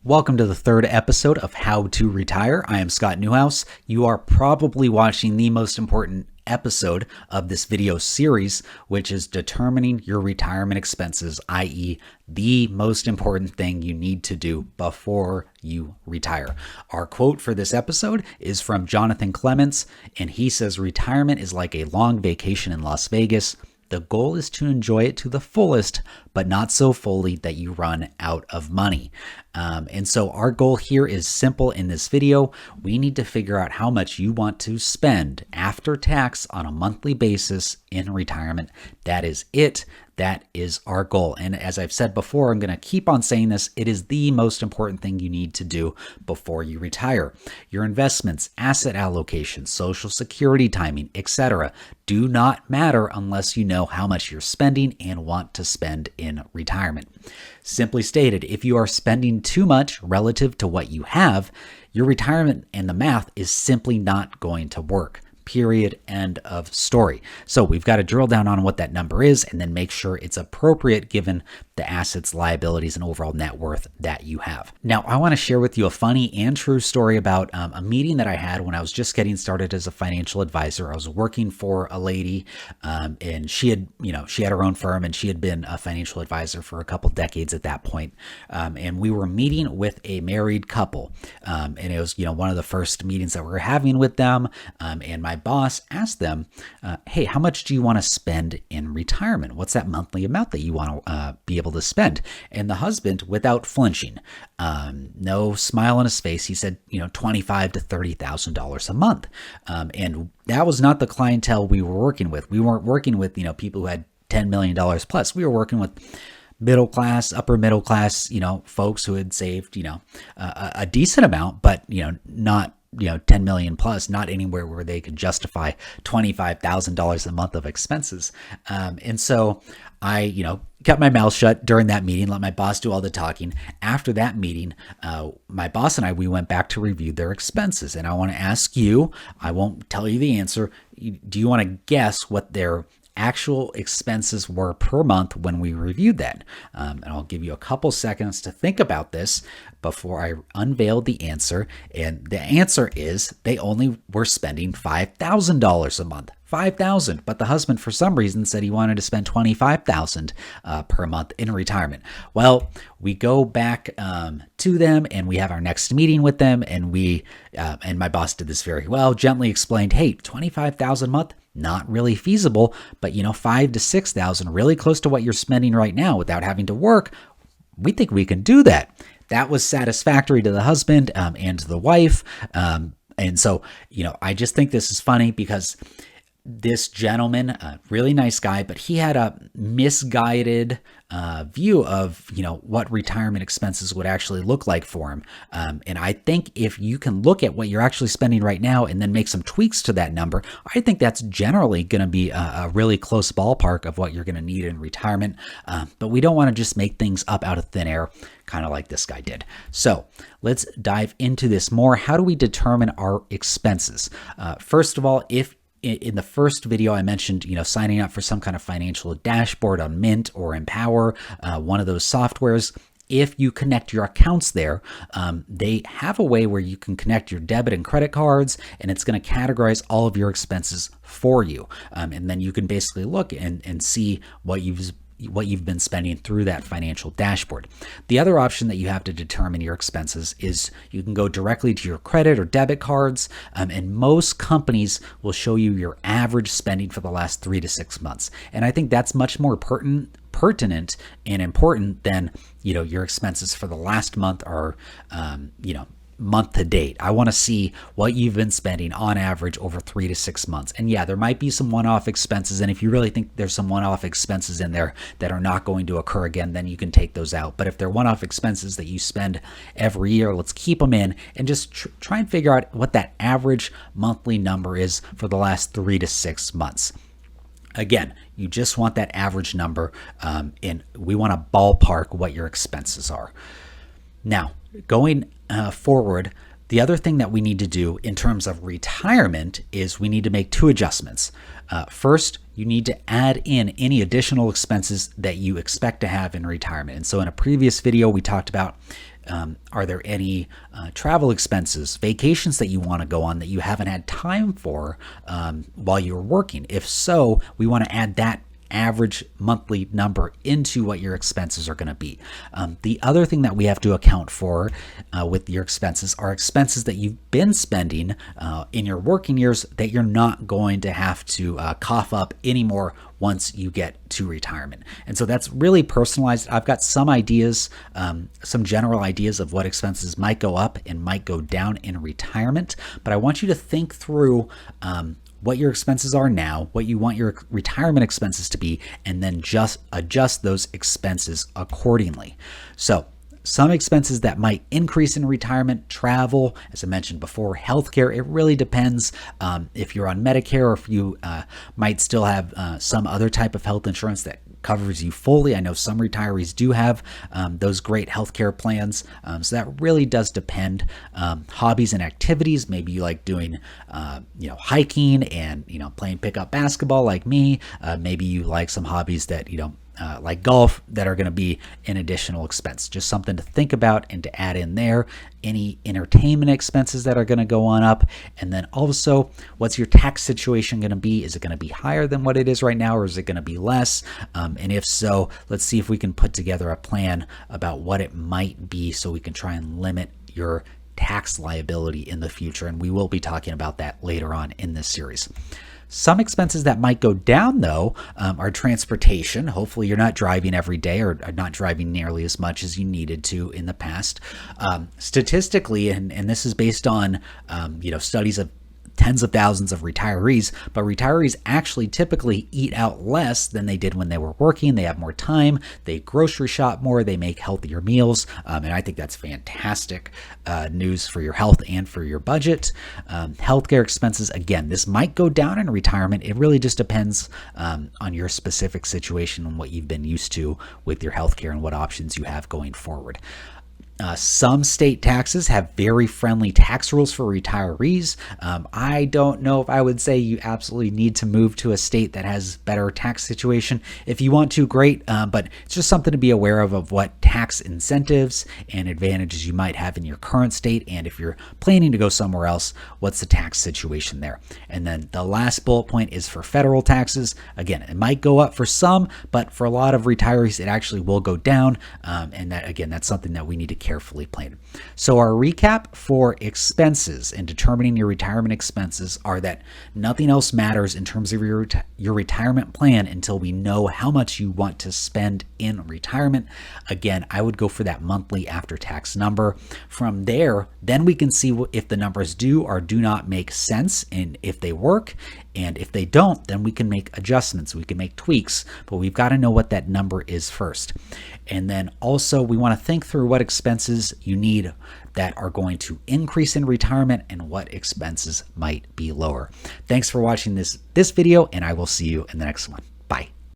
Welcome to the third episode of How to Retire. I am Scott Newhouse. You are probably watching the most important episode of this video series, which is determining your retirement expenses, i.e. the most important thing you need to do before you retire. Our quote for this episode is from Jonathan Clements, and he says, "Retirement is like a long vacation in Las Vegas. The goal is to enjoy it to the fullest, but not so fully that you run out of money." And so our goal here is simple in this video. We need to figure out how much you want to spend after tax on a monthly basis in retirement. That is it. That is our goal. And as I've said before, I'm going to keep on saying this. It is the most important thing you need to do before you retire. Your investments, asset allocation, social security timing, etc. do not matter unless you know how much you're spending and want to spend in retirement. Simply stated, if you are spending too much relative to what you have, your retirement and the math is simply not going to work. Period. End of story. So we've got to drill down on what that number is and then make sure it's appropriate given the assets, liabilities, and overall net worth that you have. Now, I want to share with you a funny and true story about a meeting that I had when I was just getting started as a financial advisor. I was working for a lady, and she had her own firm, and she had been a financial advisor for a couple decades at that point. And we were meeting with a married couple, and it was one of the first meetings that we were having with them. And my boss asked them, "Hey, how much do you want to spend in retirement? What's that monthly amount that you want to be able to spend?" And the husband, without flinching, no smile on his face, he said, $25,000 to $30,000 a month. And that was not the clientele we were working with. We weren't working with people who had $10 million plus. We were working with middle class, upper middle class, folks who had saved, a decent amount, but not 10 million plus, not anywhere where they could justify $25,000 a month of expenses. And so I, kept my mouth shut during that meeting, let my boss do all the talking. After that meeting, my boss and I, we went back to review their expenses. And I want to ask you, I won't tell you the answer. Do you want to guess what their actual expenses were per month when we reviewed that? And I'll give you a couple seconds to think about this before I unveil the answer. And the answer is they only were spending $5,000 a month. $5,000, but the husband for some reason said he wanted to spend $25,000 per month in retirement. Well, we go back to them and we have our next meeting with them, and and my boss did this very well, gently explained, "Hey, $25,000 a month, not really feasible, but $5,000 to $6,000, really close to what you're spending right now without having to work. We think we can do that." That was satisfactory to the husband and to the wife. And so, I just think this is funny because this gentleman, a really nice guy, but he had a misguided view of, what retirement expenses would actually look like for him. And I think if you can look at what you're actually spending right now and then make some tweaks to that number, I think that's generally going to be a really close ballpark of what you're going to need in retirement. But we don't want to just make things up out of thin air, kind of like this guy did. So let's dive into this more. How do we determine our expenses? First of all, if in the first video, I mentioned, signing up for some kind of financial dashboard on Mint or Empower, one of those softwares. If you connect your accounts there, they have a way where you can connect your debit and credit cards, and it's going to categorize all of your expenses for you. And then you can basically look and see what you've been spending through that financial dashboard. The other option that you have to determine your expenses is you can go directly to your credit or debit cards, and most companies will show you your average spending for the last 3 to 6 months. And I think that's much more pertinent and important than your expenses for the last month or month to date. I want to see what you've been spending on average over 3 to 6 months. And yeah, there might be some one-off expenses. And if you really think there's some one-off expenses in there that are not going to occur again, then you can take those out. But if they're one-off expenses that you spend every year, let's keep them in and just try and figure out what that average monthly number is for the last 3 to 6 months. Again, you just want that average number, and we want to ballpark what your expenses are. Now, going forward, the other thing that we need to do in terms of retirement is we need to make 2 adjustments. First, you need to add in any additional expenses that you expect to have in retirement. And so in a previous video, we talked about Are there any travel expenses, vacations that you want to go on that you haven't had time for while you're working? If so, we want to add that average monthly number into what your expenses are going to be. The other thing that we have to account for with your expenses are expenses that you've been spending in your working years that you're not going to have to cough up anymore once you get to retirement. And so that's really personalized. I've got some ideas, some general ideas of what expenses might go up and might go down in retirement, but I want you to think through what your expenses are now, what you want your retirement expenses to be, and then just adjust those expenses accordingly. So some expenses that might increase in retirement: travel, as I mentioned before, healthcare. It really depends if you're on Medicare or if you might still have some other type of health insurance that covers you fully. I know some retirees do have those great healthcare plans. So that really does depend. Hobbies and activities. Maybe you like doing, hiking and, playing pickup basketball like me. Maybe you like some hobbies that, like golf, that are going to be an additional expense. Just something to think about and to add in there. Any entertainment expenses that are going to go on up. And then also, what's your tax situation going to be? Is it going to be higher than what it is right now, or is it going to be less? And if so, let's see if we can put together a plan about what it might be so we can try and limit your tax liability in the future. And we will be talking about that later on in this series. Some expenses that might go down, though, are transportation. Hopefully you're not driving every day or not driving nearly as much as you needed to in the past. Statistically, and this is based on studies of tens of thousands of retirees, but retirees actually typically eat out less than they did when they were working. They have more time, they grocery shop more, they make healthier meals, and I think that's fantastic news for your health and for your budget. Healthcare expenses, again, this might go down in retirement. It really just depends on your specific situation and what you've been used to with your healthcare and what options you have going forward. Some state taxes have very friendly tax rules for retirees. I don't know if I would say you absolutely need to move to a state that has better tax situation. If you want to, great, but it's just something to be aware of what tax incentives and advantages you might have in your current state, and if you're planning to go somewhere else, what's the tax situation there. And then the last bullet point is for federal taxes. Again, it might go up for some, but for a lot of retirees, it actually will go down, and that, again, that's something that we need to carefully plan. So our recap for expenses and determining your retirement expenses are that nothing else matters in terms of your retirement plan until we know how much you want to spend in retirement. Again, I would go for that monthly after-tax number. From there, then we can see if the numbers do or do not make sense and if they work. And if they don't, then we can make adjustments, we can make tweaks, but we've got to know what that number is first. And then also we want to think through what expenses you need that are going to increase in retirement and what expenses might be lower. Thanks for watching this video, and I will see you in the next one.